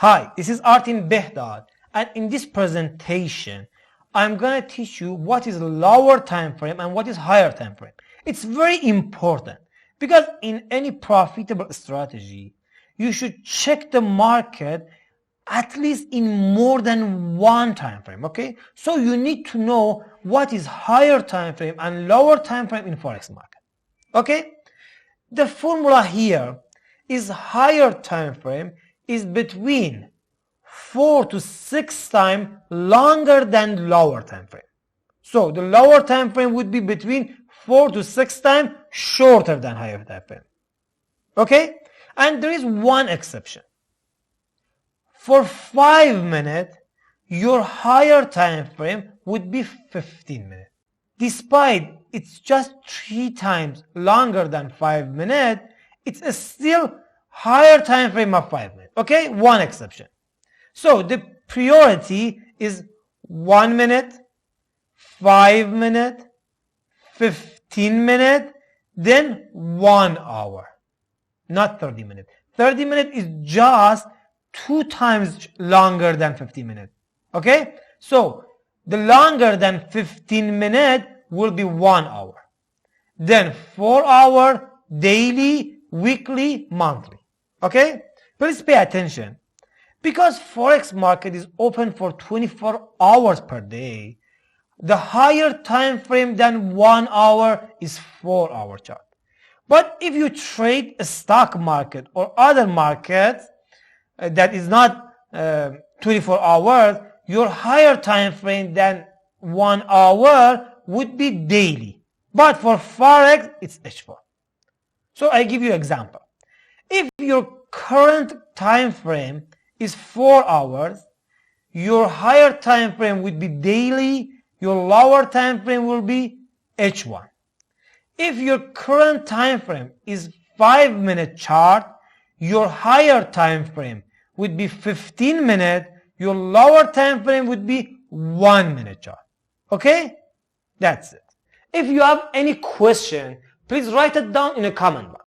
Hi, this is Artin Behdad, and in this presentation I'm going to teach you what is lower time frame and what is higher time frame. It's very important because in any profitable strategy you should check the market at least in more than one time frame. Okay, so you need to know what is higher time frame and lower time frame in forex market. Okay, the formula here is higher time frame is between 4 to 6 times longer than lower time frame. So the lower time frame would be between 4 to 6 times shorter than higher time frame. Okay, and there is one exception. For 5 minutes, your higher time frame would be 15 minutes. Despite it's just 3 times longer than 5 minutes, it's still higher time frame of 5 minutes. Okay, one exception. So the priority is 1 minute, 5 minutes, 15 minutes, then 1 hour, not 30 minutes. 30 minutes is just 2 times longer than 15 minutes. Okay, so the longer than 15 minutes will be 1 hour, then 4 hours daily, weekly, monthly. Okay, please pay attention. Because forex market is open for 24 hours per day, the higher time frame than 1 hour is 4-hour chart. But if you trade a stock market or other markets that is not 24 hours, your higher time frame than 1 hour would be daily. But for forex, it's H4. So I give you an example. If your current time frame is 4 hours, your higher time frame would be daily, your lower time frame will be H1. If your current time frame is 5-minute chart, your higher time frame would be 15 minutes, your lower time frame would be 1-minute chart. Okay? That's it. If you have any question, please write it down in a comment box.